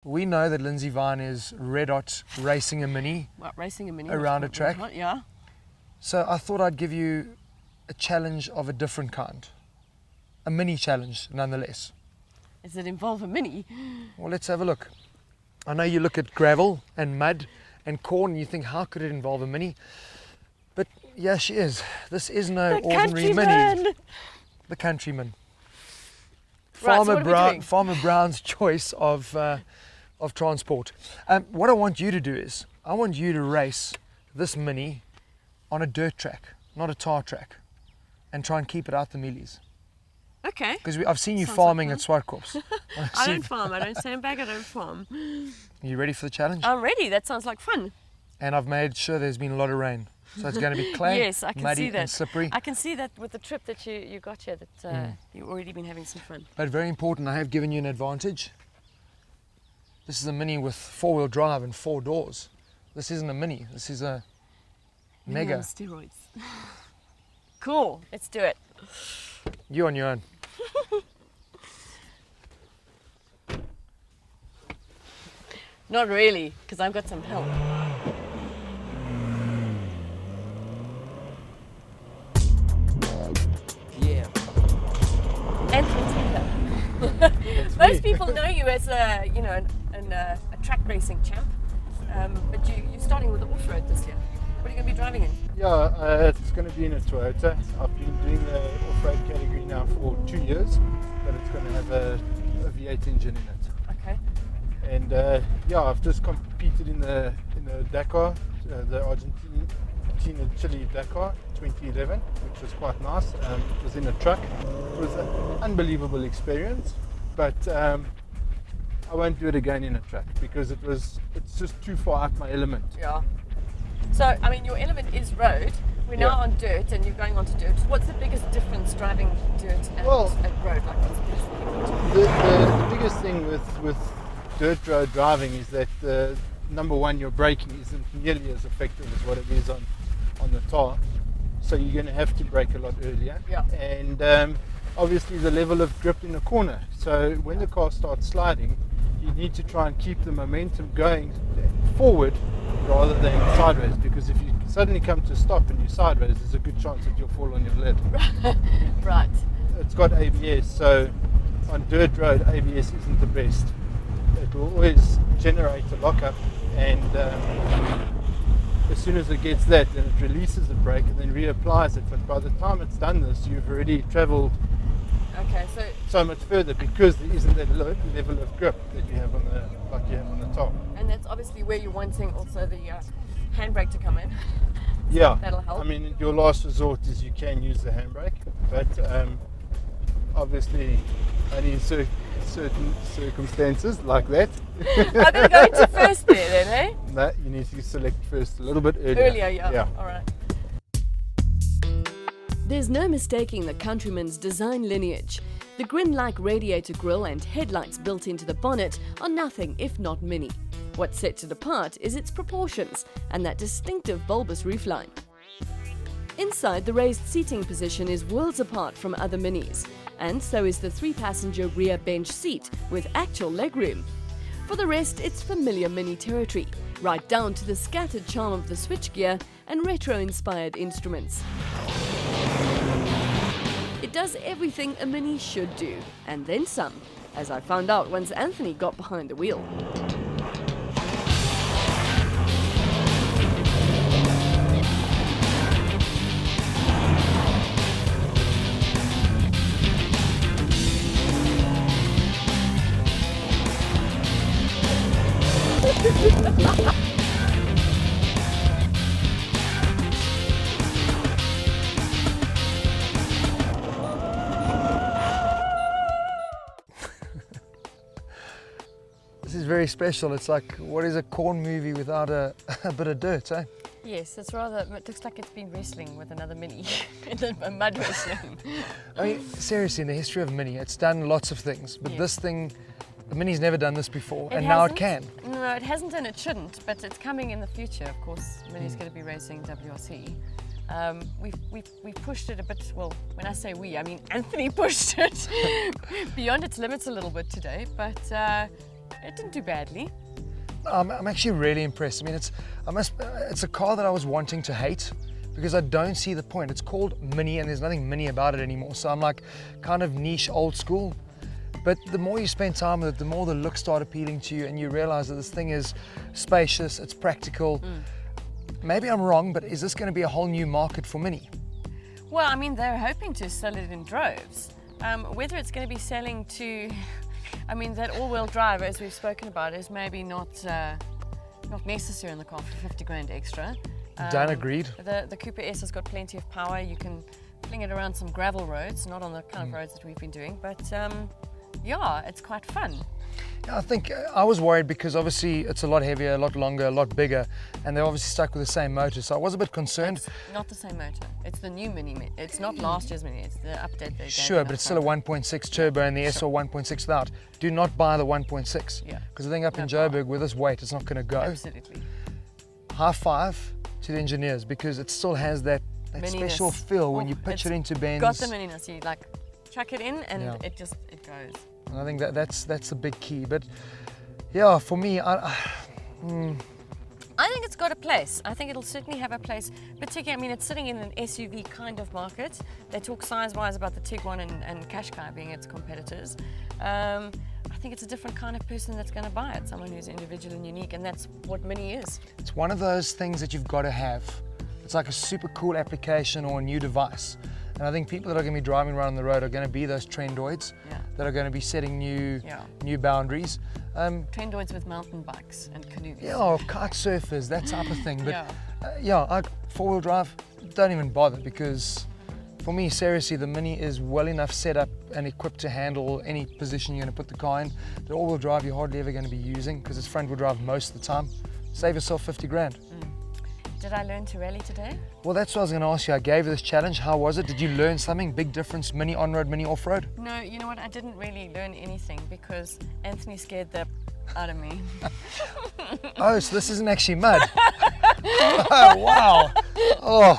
We know that Lindsay Vine is red hot racing a mini. What, racing a mini? Around a track? Yeah. So I thought I'd give you a challenge of a different kind. A mini challenge, nonetheless. Does it involve a mini? Well, let's have a look. I know you look at gravel and mud and corn and you think, how could it involve a mini? But yeah, she is. This is no ordinary mini. The Countryman. Right, so what are we doing? Farmer Brown's choice of transport. What I want you to do is, I want you to race this mini on a dirt track, not a tar track, and try and keep it out the mealies. Okay. Because I've seen you Sounds farming like at Swartkops. I don't farm, I don't sandbag, I don't farm. Are you ready for the challenge? I'm ready, that sounds like fun. And I've made sure there's been a lot of rain. So it's going to be clay, Yes, I can muddy see that. and slippery. I can see that with the trip that you got here, that you've already been having some fun. But very important, I have given you an advantage. This is a mini with 4-wheel drive and 4 doors. This isn't a mini, this is a Mini mega. on steroids. Cool, let's do it. You on your own. Not really, because I've got some help. Yeah. Anthony's here. Most people know you as a track racing champ, but you're starting with the off-road this year. What are you going to be driving in? Yeah, it's going to be in a Toyota. I've been doing the off-road category now for 2 years, but it's going to have a V8 engine in it. Okay. And I've just competed in the Dakar, the Argentina-Chile Dakar 2011, which was quite nice. It was in a truck. It was an unbelievable experience, but I won't do it again in a truck because it's just too far out my element. Yeah. So, I mean, your element is road. We're now on dirt and you're going on to dirt. What's the biggest difference driving dirt and road like this? The biggest thing with dirt road driving is that number one, your braking isn't nearly as effective as what it is on the tar. So you're going to have to brake a lot earlier. Yeah. And obviously the level of grip in the corner. So when the car starts sliding, you need to try and keep the momentum going forward rather than sideways, because if you suddenly come to a stop and you're sideways, there's a good chance that you'll fall on your lid. Right. It's got ABS, so on dirt road, ABS isn't the best. It will always generate a lockup, and as soon as it gets that, then it releases the brake and then reapplies it. But by the time it's done this, you've already travelled so much further because there isn't that level of grip that you have on the top. And that's obviously where you're wanting also the handbrake to come in. Yeah, that'll help. I mean, your last resort is you can use the handbrake, but obviously only in certain circumstances like that. I'm going to go into first there then, eh? No, you need to select first a little bit earlier. Earlier, yeah. All right. There's no mistaking the Countryman's design lineage. The grin-like radiator grille and headlights built into the bonnet are nothing if not mini. What sets it apart is its proportions and that distinctive bulbous roofline. Inside, the raised seating position is worlds apart from other minis, and so is the 3-passenger rear bench seat with actual legroom. For the rest, it's familiar mini territory, right down to the scattered charm of the switchgear and retro-inspired instruments. It does everything a mini should do, and then some, as I found out once Anthony got behind the wheel. This is very special. It's like, what is a corn movie without a bit of dirt, eh? Yes, it looks like it's been wrestling with another mini, a mud wrestling. I mean, seriously, in the history of Mini, it's done lots of things, but this thing, the Mini's never done this before, and now it can. No, it hasn't and it shouldn't, but it's coming in the future, of course. Mini's going to be racing WRC. We've pushed it a bit, well, when I say we, I mean Anthony pushed it beyond its limits a little bit today, but It didn't do badly. I'm actually really impressed. I mean, it's a car that I was wanting to hate because I don't see the point. It's called Mini and there's nothing mini about it anymore. So I'm like kind of niche old school. But the more you spend time with it, the more the looks start appealing to you and you realize that this thing is spacious, it's practical. Maybe I'm wrong, but is this going to be a whole new market for Mini? Well, I mean, they're hoping to sell it in droves. Whether it's going to be selling to, I mean, that all-wheel drive, as we've spoken about, is maybe not necessary in the car for 50 grand extra. Done, agreed. The Cooper S has got plenty of power. You can fling it around some gravel roads, not on the kind of roads that we've been doing, but yeah, it's quite fun. Yeah, I think I was worried because obviously it's a lot heavier, a lot longer, a lot bigger, and they're obviously stuck with the same motor. So I was a bit concerned. It's not the same motor. It's the new Mini. It's not last year's Mini. It's the update they gave. Sure, but it's still a 1.6 turbo and the S or 1.6 without. Do not buy the 1.6. Yeah. Because I think up in Joburg with this weight, it's not going to go. Absolutely. High five to the engineers because it still has that Mininess. Special feel when you pitch it's it into bends. Got the Mininess. You like chuck it in and Yeah. it goes. And I think that's the big key. But yeah, for me, I think it's got a place. I think it'll certainly have a place. Particularly, I mean, it's sitting in an SUV kind of market. They talk size-wise about the Tiguan and Qashqai being its competitors. I think it's a different kind of person that's going to buy it. Someone who's individual and unique, and that's what Mini is. it's one of those things that you've got to have. It's like a super cool application or a new device. And I think people that are going to be driving around the road are going to be those trendoids that are going to be setting new boundaries. Trendoids with mountain bikes and canoes. Yeah, or kite surfers, that type of thing. But four-wheel drive, don't even bother because for me, seriously, the Mini is well enough set up and equipped to handle any position you're going to put the car in. The all-wheel drive you're hardly ever going to be using because it's front-wheel drive most of the time. Save yourself 50 grand. Did I learn to rally today? Well, that's what I was going to ask you. I gave you this challenge. How was it? Did you learn something? Big difference, Mini on-road, Mini off-road? No, you know what? I didn't really learn anything because Anthony scared the out of me. Oh, so this isn't actually mud. Oh, wow. Oh.